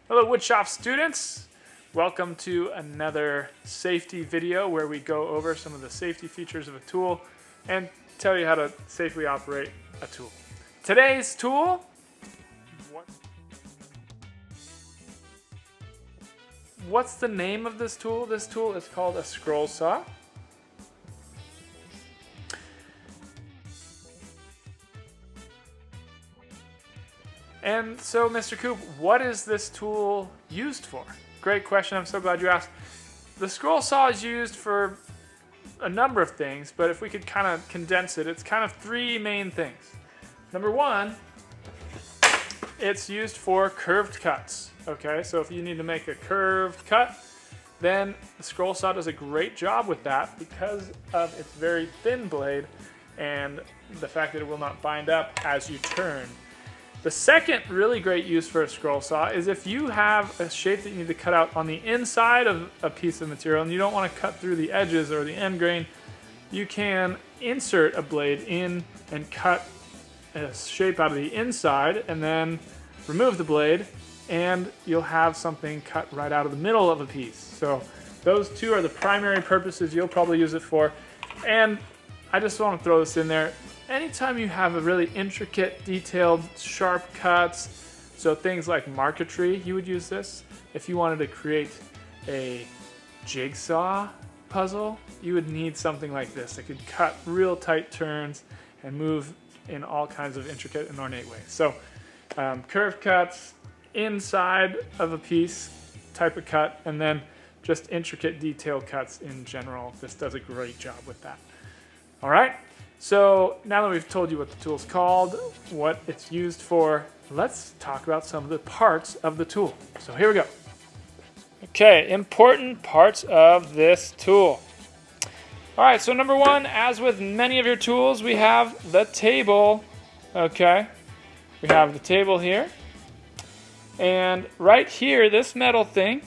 Hello woodshop students, welcome to another safety video where we go over some of the safety features of a tool and tell you how to safely operate a tool. Today's tool, what's the name of this tool? This tool is called a scroll saw. And so, Mr. Coop, what is this tool used for? Great question. I'm so glad you asked. The scroll saw is used for a number of things, but if we could kind of condense it, it's kind of three main things. Number one, it's used for curved cuts. Okay, so if you need to make a curved cut, then the scroll saw does a great job with that because of its very thin blade and the fact that it will not bind up as you turn. The second really great use for a scroll saw is if you have a shape that you need to cut out on the inside of a piece of material and you don't want to cut through the edges or the end grain, you can insert a blade in and cut a shape out of the inside and then remove the blade and you'll have something cut right out of the middle of a piece. So those two are the primary purposes you'll probably use it for. And I just want to throw this in there. Anytime you have a really intricate, detailed, sharp cuts, so things like marquetry, you would use this. If you wanted to create a jigsaw puzzle, you would need something like this that could cut real tight turns and move in all kinds of intricate and ornate ways. So curved cuts, inside of a piece type of cut, and then just intricate detailed cuts in general. This does a great job with that. All right. So now that we've told you what the tool's called, what it's used for, let's talk about some of the parts of the tool. So here we go. Okay, important parts of this tool. All right, so number one, as with many of your tools, we have the table. Okay, we have the table here. And right here, this metal thing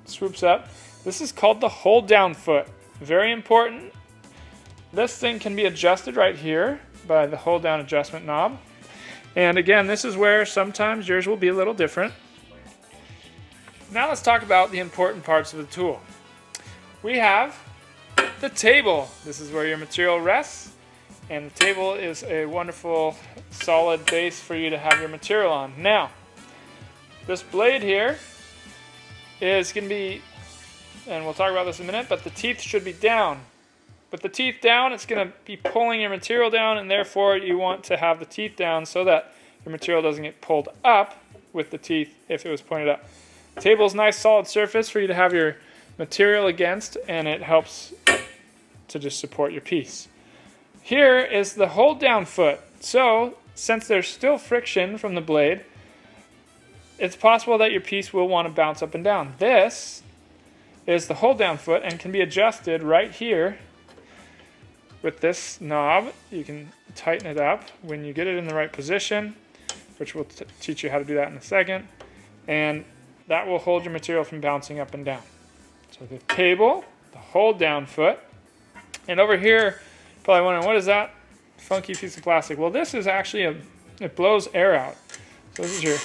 swoops up. This is called the hold down foot. Very important. This thing can be adjusted right here by the hold down adjustment knob. And again, this is where sometimes yours will be a little different. Now let's talk about the important parts of the tool. We have the table. This is where your material rests. And the table is a wonderful solid base for you to have your material on. Now, this blade here is going to be, and we'll talk about this in a minute, but the teeth should be down. With the teeth down, it's going to be pulling your material down, and therefore you want to have the teeth down so that your material doesn't get pulled up with the teeth if it was pointed up. The table is a nice solid surface for you to have your material against, and it helps to just support your piece. Here is the hold down foot. So, since there's still friction from the blade, it's possible that your piece will want to bounce up and down. This is the hold down foot and can be adjusted right here. With this knob, you can tighten it up when you get it in the right position, which we'll teach you how to do that in a second, and that will hold your material from bouncing up and down. So the table, the hold down foot, and over here, probably wondering, what is that funky piece of plastic? Well, this is actually it blows air out. So this is your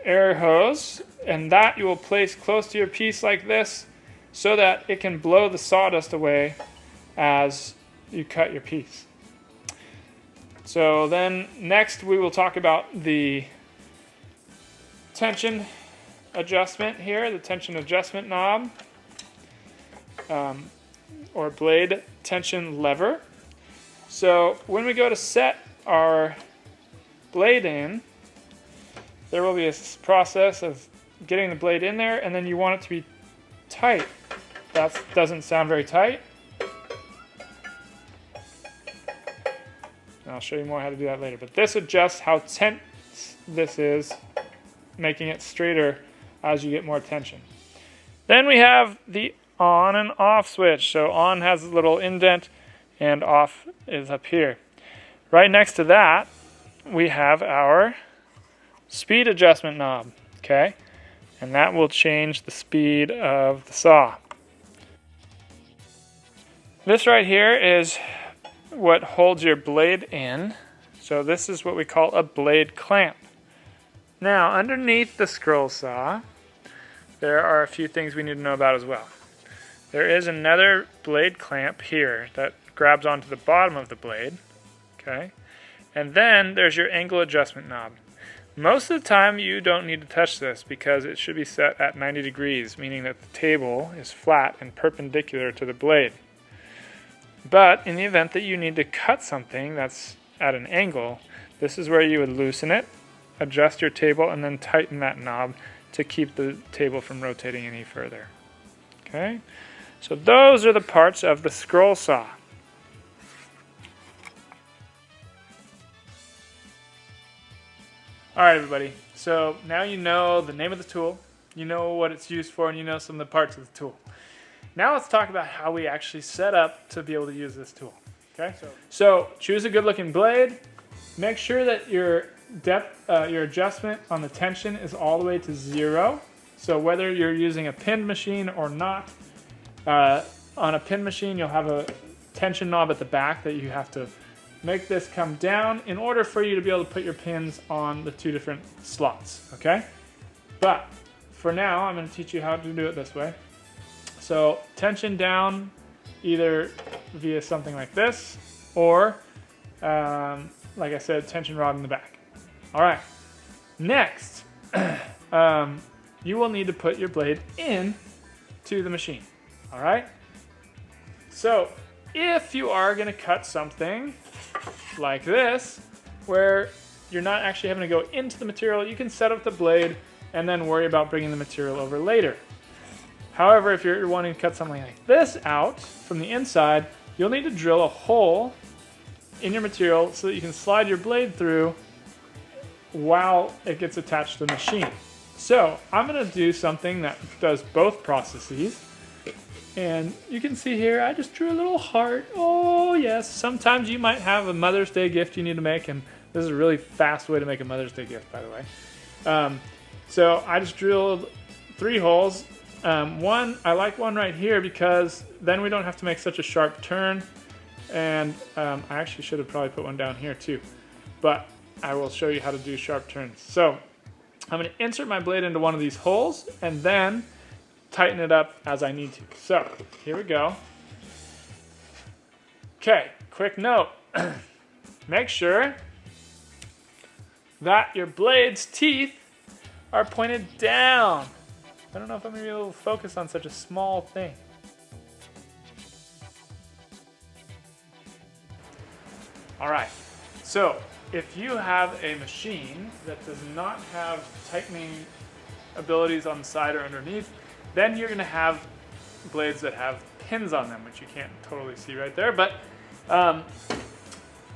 air hose, and that you will place close to your piece like this so that it can blow the sawdust away as you cut your piece. So then next we will talk about the tension adjustment here, the tension adjustment knob, or blade tension lever. So when we go to set our blade in, there will be a process of getting the blade in there, and then you want it to be tight. That doesn't sound very tight. I'll show you more how to do that later. But this adjusts how tense this is, making it straighter as you get more tension. Then we have the on and off switch. So on has a little indent and off is up here. Right next to that, we have our speed adjustment knob. Okay, and that will change the speed of the saw. This right here is what holds your blade in. So this is what we call a blade clamp. Now, underneath the scroll saw, there are a few things we need to know about as well. There is another blade clamp here that grabs onto the bottom of the blade, okay? And then there's your angle adjustment knob. Most of the time you don't need to touch this because it should be set at 90 degrees, meaning that the table is flat and perpendicular to the blade. But in the event that you need to cut something that's at an angle, this is where you would loosen it, adjust your table, and then tighten that knob to keep the table from rotating any further. Okay? So those are the parts of the scroll saw. Alright everybody, so now you know the name of the tool, you know what it's used for, and you know some of the parts of the tool. Now let's talk about how we actually set up to be able to use this tool. Okay? So choose a good looking blade, make sure that your depth, your adjustment on the tension is all the way to 0. So whether you're using a pinned machine or not, on a pin machine you'll have a tension knob at the back that you have to make this come down in order for you to be able to put your pins on the 2 different slots, okay? But for now, I'm going to teach you how to do it this way. So tension down either via something like this or, like I said, tension rod in the back. All right, next, you will need to put your blade in to the machine, all right? So if you are going to cut something like this, where you're not actually having to go into the material, you can set up the blade and then worry about bringing the material over later. However, if you're wanting to cut something like this out from the inside, you'll need to drill a hole in your material so that you can slide your blade through while it gets attached to the machine. So I'm going to do something that does both processes. And you can see here, I just drew a little heart. Oh yes, sometimes you might have a Mother's Day gift you need to make, and this is a really fast way to make a Mother's Day gift, by the way. So I just drilled 3 holes. I like one right here because then we don't have to make such a sharp turn. And I actually should have probably put one down here too, but I will show you how to do sharp turns. So I'm going to insert my blade into one of these holes and then tighten it up as I need to. So here we go. Okay, quick note. Make sure that your blade's teeth are pointed down. I don't know if I'm going to be able to focus on such a small thing. All right, so if you have a machine that does not have tightening abilities on the side or underneath, then you're going to have blades that have pins on them, which you can't totally see right there. But I'm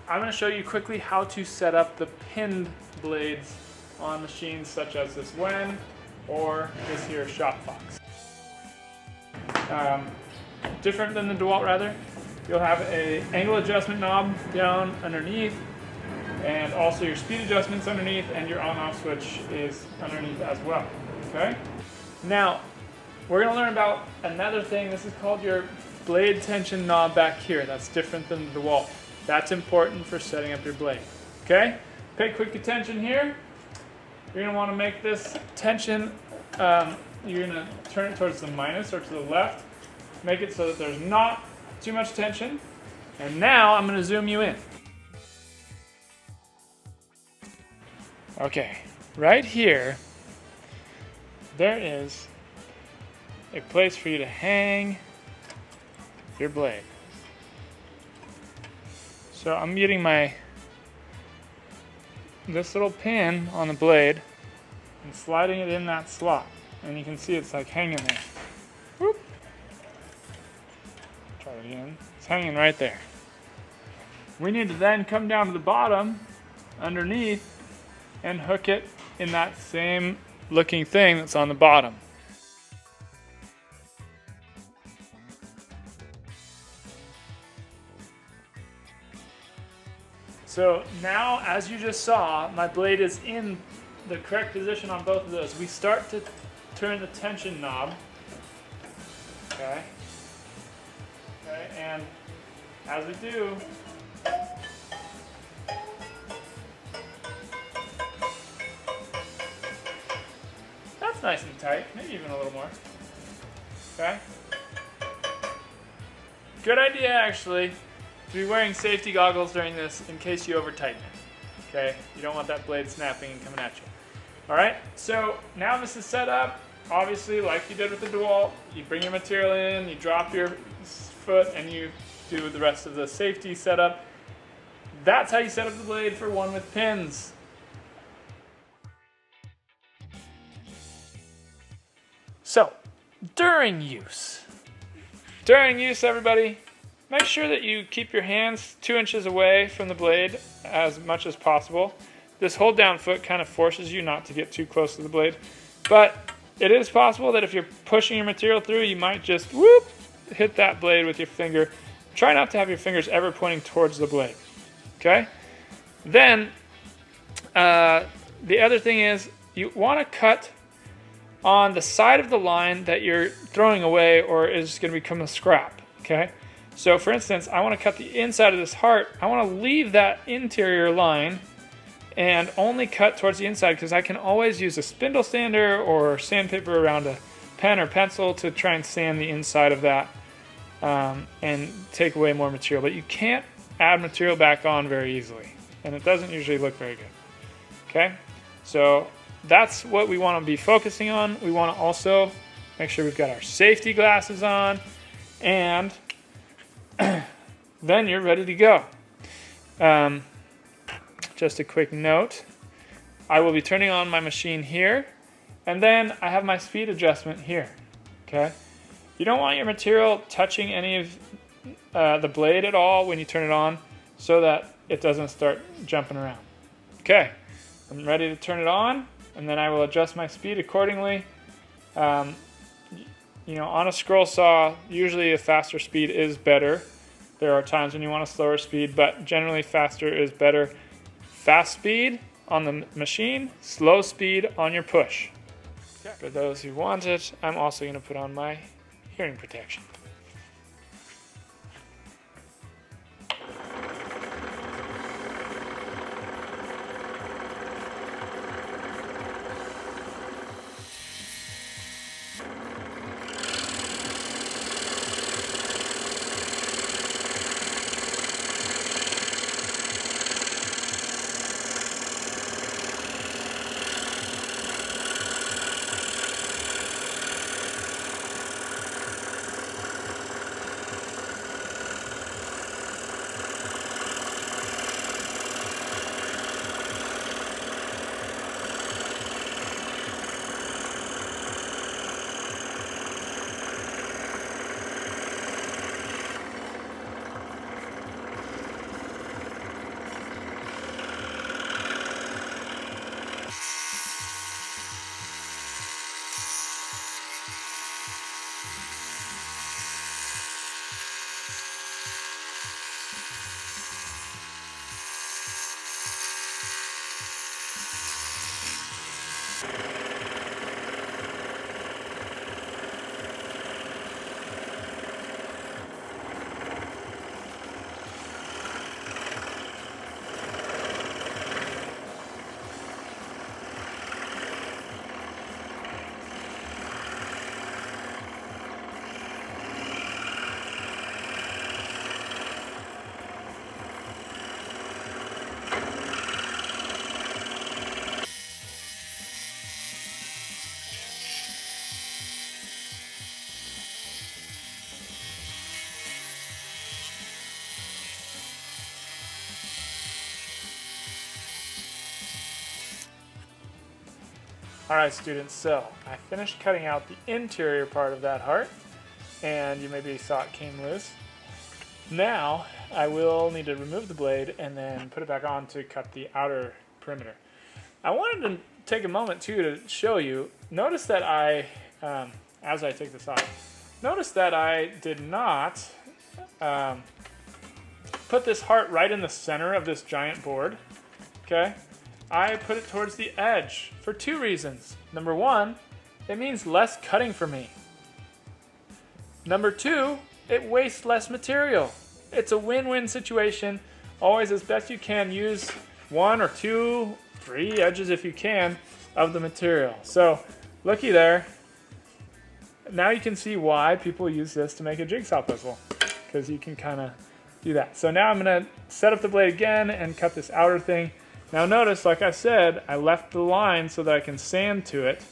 going to show you quickly how to set up the pinned blades on machines such as this Wen or this here Shop Fox. Different than the DeWalt rather, you'll have a angle adjustment knob down underneath, and also your speed adjustments underneath, and your on-off switch is underneath as well. Okay? Now, we're going to learn about another thing. This is called your blade tension knob back here. That's different than the DeWalt. That's important for setting up your blade. Okay? Pay quick attention here. You're going to want to make this tension, you're going to turn it towards the minus or to the left. Make it so that there's not too much tension. And now I'm going to zoom you in. Okay, right here, there is a place for you to hang your blade. So I'm getting this little pin on the blade and sliding it in that slot. And you can see it's like hanging there. Whoop. Try it again. It's hanging right there. We need to then come down to the bottom underneath and hook it in that same looking thing that's on the bottom. So now, as you just saw, my blade is in the correct position on both of those. We start to turn the tension knob. Okay. Okay, and as we do, Nice and tight, maybe even a little more. Okay. Good idea, actually, to be wearing safety goggles during this in case you over tighten it. Okay, you don't want that blade snapping and coming at you. All right, so now this is set up. Obviously, like you did with the DeWalt, you bring your material in, you drop your foot, and you do the rest of the safety setup. That's how you set up the blade for one with pins. So, during use, everybody, make sure that you keep your hands 2 inches away from the blade as much as possible. This hold down foot kind of forces you not to get too close to the blade, but it is possible that if you're pushing your material through, you might just whoop, hit that blade with your finger. Try not to have your fingers ever pointing towards the blade. Okay? Then, the other thing is you want to cut on the side of the line that you're throwing away or is going to become a scrap. Okay? So, for instance, I want to cut the inside of this heart. I want to leave that interior line and only cut towards the inside because I can always use a spindle sander or sandpaper around a pen or pencil to try and sand the inside of that and take away more material. But you can't add material back on very easily, and it doesn't usually look very good. Okay, so that's what we want to be focusing on. We want to also make sure we've got our safety glasses on, and then you're ready to go. Just a quick note, I will be turning on my machine here, and then I have my speed adjustment here. Okay, you don't want your material touching any of the blade at all when you turn it on so that it doesn't start jumping around. Okay, I'm ready to turn it on, and then I will adjust my speed accordingly. On a scroll saw, usually a faster speed is better. There are times when you want a slower speed, but generally faster is better. Fast speed on the machine, slow speed on your push. Okay. For those who want it, I'm also going to put on my hearing protection. All right, students, so I finished cutting out the interior part of that heart, and you maybe saw it came loose. Now, I will need to remove the blade and then put it back on to cut the outer perimeter. I wanted to take a moment, too, to show you. Notice that as I take this off, notice that I did not put this heart right in the center of this giant board, okay? I put it towards the edge for 2 reasons. Number 1, it means less cutting for me. Number 2, it wastes less material. It's a win-win situation. Always, as best you can, use 1 or 2, 3 edges if you can of the material. So looky there. Now you can see why people use this to make a jigsaw puzzle, because you can kind of do that. So now I'm going to set up the blade again and cut this outer thing. Now notice, like I said, I left the line so that I can sand to it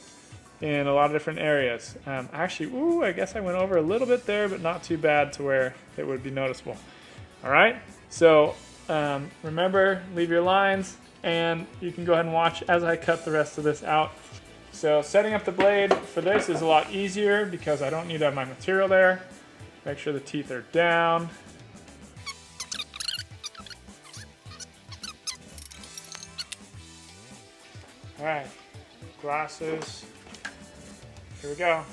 in a lot of different areas. Actually, I guess I went over a little bit there, but not too bad to where it would be noticeable. All right, so remember, leave your lines, and you can go ahead and watch as I cut the rest of this out. So setting up the blade for this is a lot easier because I don't need to have my material there. Make sure the teeth are down. All right, glasses. Here we go.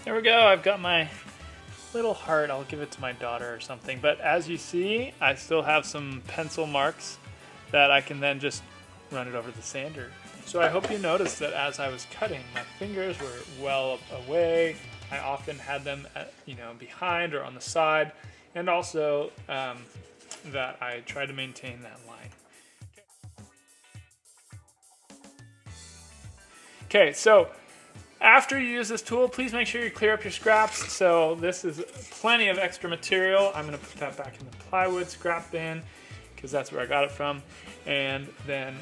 There we go, I've got my little heart. I'll give it to my daughter or something. But as you see, I still have some pencil marks that I can then just run it over the sander. So I hope you noticed that as I was cutting, my fingers were well away. I often had them behind or on the side, and also that I try to maintain that line. Okay, so after you use this tool, please make sure you clear up your scraps. So this is plenty of extra material. I'm going to put that back in the plywood scrap bin because that's where I got it from. And then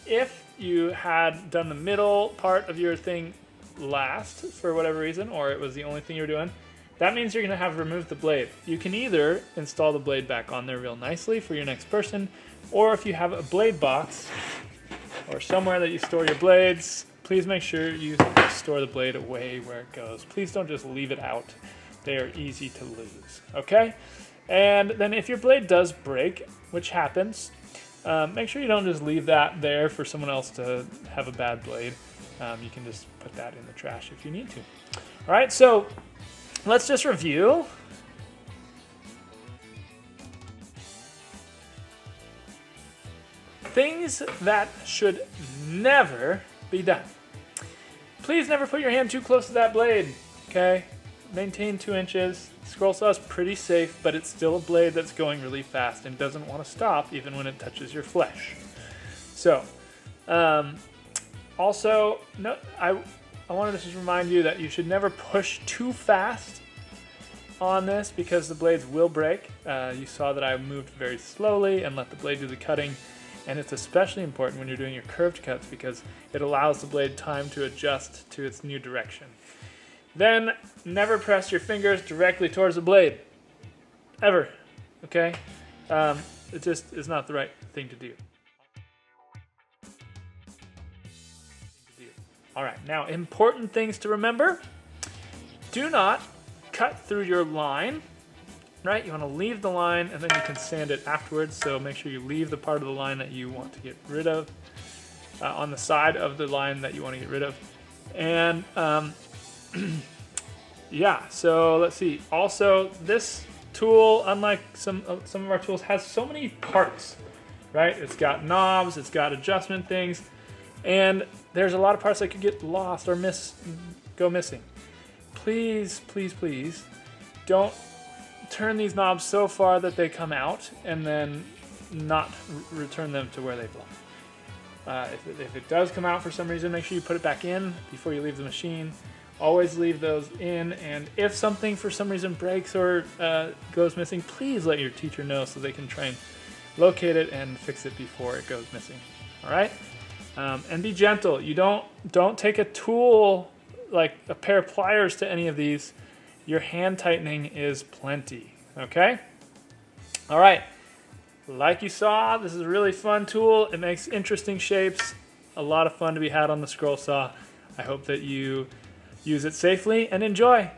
if you had done the middle part of your thing last for whatever reason, or it was the only thing you were doing, that means you're going to have removed the blade. You can either install the blade back on there real nicely for your next person, or if you have a blade box or somewhere that you store your blades, please make sure you store the blade away where it goes. Please don't just leave it out. They are easy to lose, okay? And then if your blade does break, which happens, make sure you don't just leave that there for someone else to have a bad blade. You can just put that in the trash if you need to. All right, so let's just review. Things that should never be done. Please never put your hand too close to that blade, okay? Maintain 2 inches. Scroll saw is pretty safe, but it's still a blade that's going really fast and doesn't want to stop even when it touches your flesh. So, also, no, I wanted to just remind you that you should never push too fast on this because the blades will break. You saw that I moved very slowly and let the blade do the cutting. And it's especially important when you're doing your curved cuts because it allows the blade time to adjust to its new direction. Then, never press your fingers directly towards the blade. Ever. Okay? It just is not the right thing to do. Alright, now important things to remember. Do not cut through your line. Right, you want to leave the line and then you can sand it afterwards, so make sure you leave the part of the line that you want to get rid of on the side of the line that you want to get rid of. And yeah, so let's see. Also, this tool, unlike some of our tools, has so many parts, right? It's got knobs, it's got adjustment things, and there's a lot of parts that could get lost or go missing. Please, please, please, don't turn these knobs so far that they come out and then not return them to where they belong. If it does come out for some reason, make sure you put it back in before you leave the machine. Always leave those in, and if something for some reason breaks or goes missing, please let your teacher know so they can try and locate it and fix it before it goes missing. All right, and be gentle. You don't take a tool like a pair of pliers to any of these. Your hand tightening is plenty. Okay. All right. Like you saw, this is a really fun tool. It makes interesting shapes. A lot of fun to be had on the scroll saw. I hope that you use it safely and enjoy.